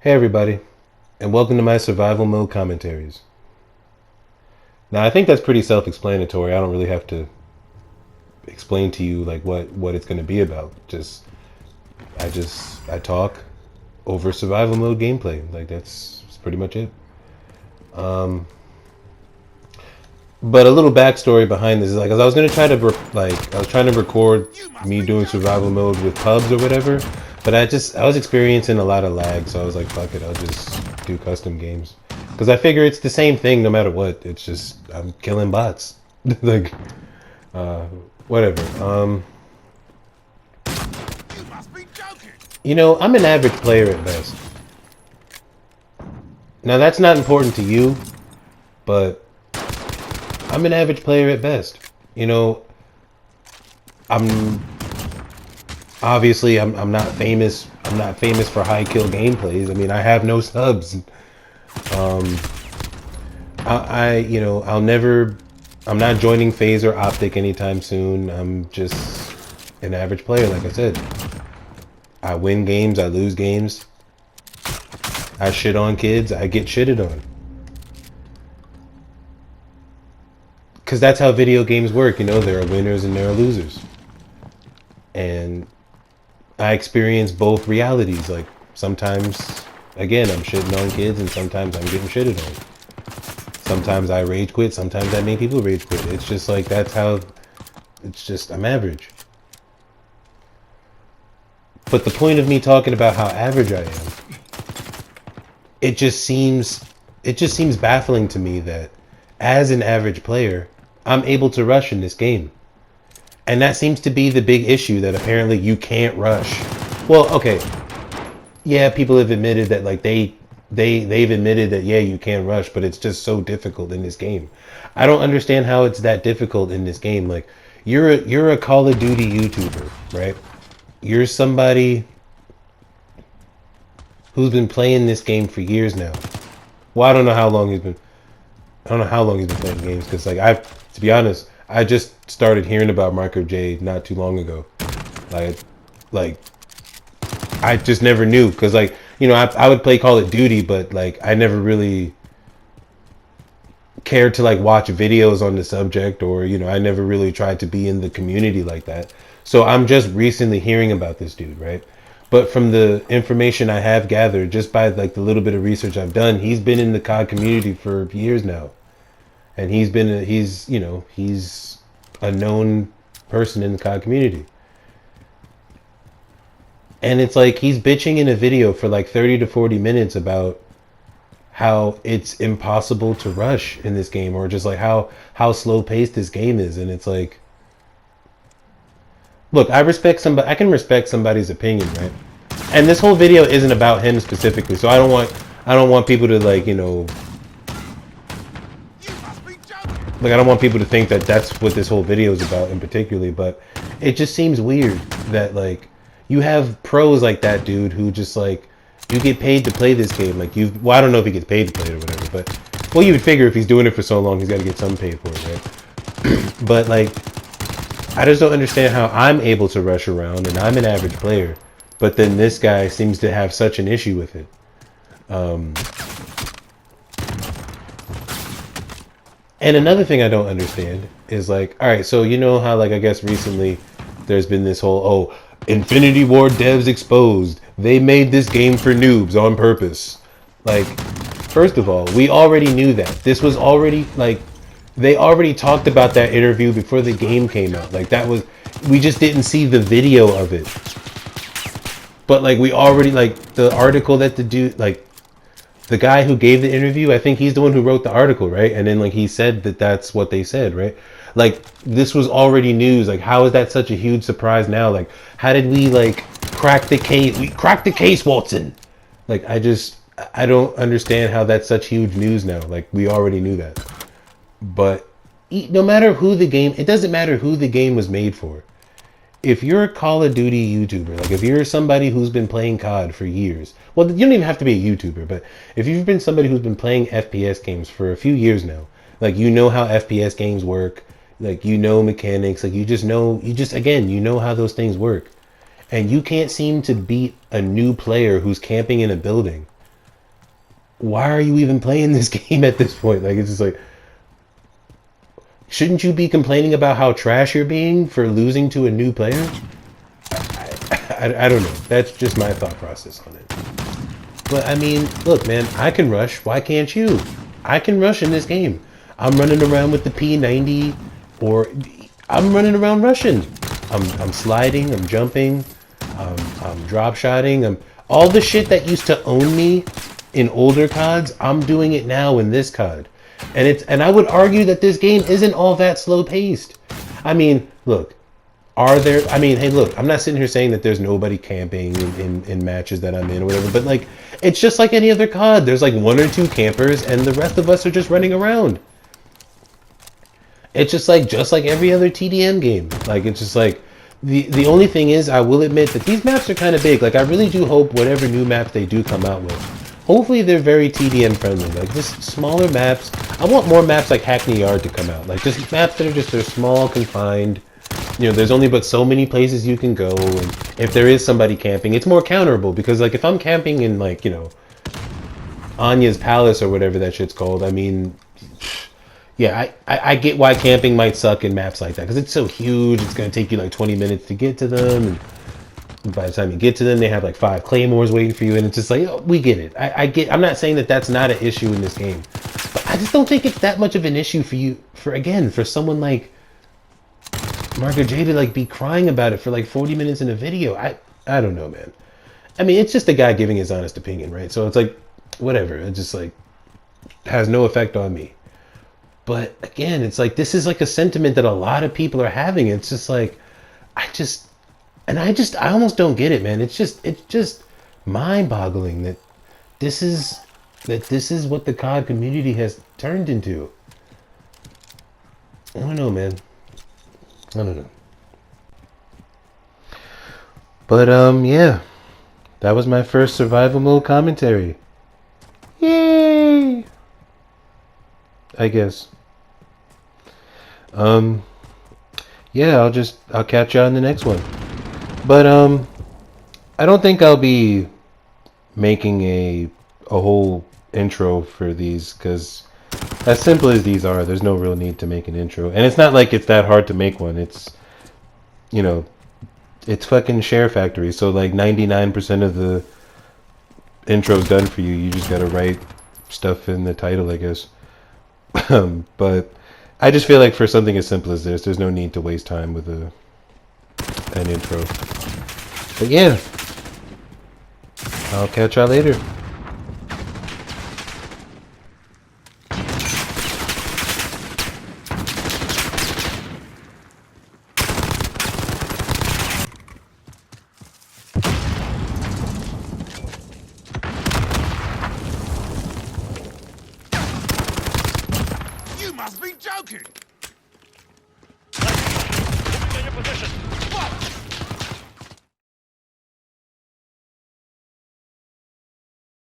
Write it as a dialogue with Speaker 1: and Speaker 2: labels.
Speaker 1: Hey everybody, and welcome to my survival mode commentaries. Now I think that's pretty self-explanatory. I don't really have to explain to you like what it's going to be about. I talk over survival mode gameplay. Like that's pretty much it. Um, but a little backstory behind this is like, 'cause I was gonna try to I was trying to record me doing survival mode with pubs or whatever, but I was experiencing a lot of lag, so I was like, fuck it, I'll just do custom games because I figure it's the same thing no matter what. It's just I'm killing bots, like uh, whatever. I'm an average player at best. Now that's not important to you, but I'm an average player at best. You know, I'm I'm not famous. I'm not famous for high kill gameplays. I mean, I have no subs. Um, I'll never. I'm not joining FaZe or Optic anytime soon. I'm just an average player, like I said. I win games. I lose games. I shit on kids. I get shitted on. Because that's how video games work. There are winners and there are losers. And I experience both realities. Like, sometimes, again, I'm shitting on kids, and sometimes I'm getting shitted on. Sometimes I rage quit, sometimes I make people rage quit. It's just like, I'm average. But the point of me talking about how average I am, it just seems baffling to me that as an average player, I'm able to rush in this game. And that seems to be the big issue, that apparently you can't rush. Well, okay. Yeah, people have admitted that, like, they've admitted that, yeah, you can rush, but it's just so difficult in this game. I don't understand how it's that difficult in this game. Like, you're a Call of Duty YouTuber, right? You're somebody who's been playing this game for years now. Well, I don't know how long he's been playing games, because, like, to be honest, I just started hearing about Marco J not too long ago. Like, I just never knew, because, like, I would play Call of Duty, but, like, I never really cared to, like, watch videos on the subject, or, I never really tried to be in the community like that. So I'm just recently hearing about this dude, right? But from the information I have gathered, just by, like, the little bit of research I've done, he's been in the CoD community for years now. And he's a known person in the CoD community. And it's like he's bitching in a video for like 30 to 40 minutes about how it's impossible to rush in this game, or just like how slow paced this game is. And it's like, look, I can respect somebody's opinion, right? And this whole video isn't about him specifically, so I don't want people to, like, like, I don't want people to think that that's what this whole video is about in particularly, but it just seems weird that, like, you have pros like that dude who just, like, you get paid to play this game. Like, well, I don't know if he gets paid to play it or whatever, but, well, you would figure if he's doing it for so long, he's got to get some pay for it, right? But, like, I just don't understand how I'm able to rush around, and I'm an average player, but then this guy seems to have such an issue with it. And another thing I don't understand is, like, all right, so how, like, I guess recently there's been this whole, oh, Infinity Ward devs exposed. They made this game for noobs on purpose. Like, first of all, we already knew that. This was already, like, they already talked about that interview before the game came out. Like, we just didn't see the video of it. But, like, we already, like, the article that the dude, like, the guy who gave the interview, I think he's the one who wrote the article, right? And then, like, he said that that's what they said, right? Like, this was already news. Like, how is that such a huge surprise now? Like, how did we, like, crack the case? We cracked the case, Watson. Like, I don't understand how that's such huge news now. Like, we already knew that. But no matter who the game, it doesn't matter who the game was made for. If you're a Call of Duty YouTuber, like, if you're somebody who's been playing COD for years, well, you don't even have to be a YouTuber, but if you've been somebody who's been playing FPS games for a few years now, like, you know how FPS games work, like, mechanics, like, you know how those things work. And you can't seem to beat a new player who's camping in a building why are you even playing this game at this point? Like, it's just like, shouldn't you be complaining about how trash you're being for losing to a new player? I don't know. That's just my thought process on it. But I mean, look, man, I can rush. Why can't you? I can rush in this game. I'm running around with the P90, or I'm running around rushing. I'm sliding. I'm jumping. I'm drop shotting. I'm all the shit that used to own me in older CODs. I'm doing it now in this COD, and I would argue that this game isn't all that slow paced. I mean, look. Are there, I mean, hey, look, I'm not sitting here saying that there's nobody camping in matches that I'm in or whatever, but like, it's just like any other COD. There's like one or two campers and the rest of us are just running around. It's just like every other TDM game. Like, it's just like, the only thing is, I will admit that these maps are kind of big. Like, I really do hope whatever new maps they do come out with, hopefully they're very TDM friendly. Like, just smaller maps. I want more maps like Hackney Yard to come out. Like, just maps that are just, they're small, confined. You know, there's only but so many places you can go, and if there is somebody camping, it's more counterable, because like if I'm camping in like, you know, Anya's Palace or whatever that shit's called, I mean, yeah, I get why camping might suck in maps like that, because it's so huge, it's going to take you like 20 minutes to get to them, and by the time you get to them, they have like 5 claymores waiting for you, and it's just like, oh, we get it. I'm not saying that that's not an issue in this game, but I just don't think it's that much of an issue for you, for someone like Marco J to like be crying about it for like 40 minutes in a video. I don't know, man. I mean, it's just a guy giving his honest opinion, right? So it's like, whatever. It just like has no effect on me. But again, it's like, this is like a sentiment that a lot of people are having. It's just like, I almost don't get it, man. It's just mind-boggling that this is what the COD community has turned into. I don't know, man. I don't know. But yeah. That was my first survival mode commentary. Yay! I guess. Yeah, I'll catch you on the next one. But I don't think I'll be making a whole intro for these, because as simple as these are, there's no real need to make an intro. And it's not like it's that hard to make one. It's, you know, it's fucking SHAREfactory. So like 99% of the intro's done for you. You just gotta write stuff in the title, I guess. But I just feel like for something as simple as this, there's no need to waste time with an intro. But yeah, I'll catch y'all later.
Speaker 2: You must be joking!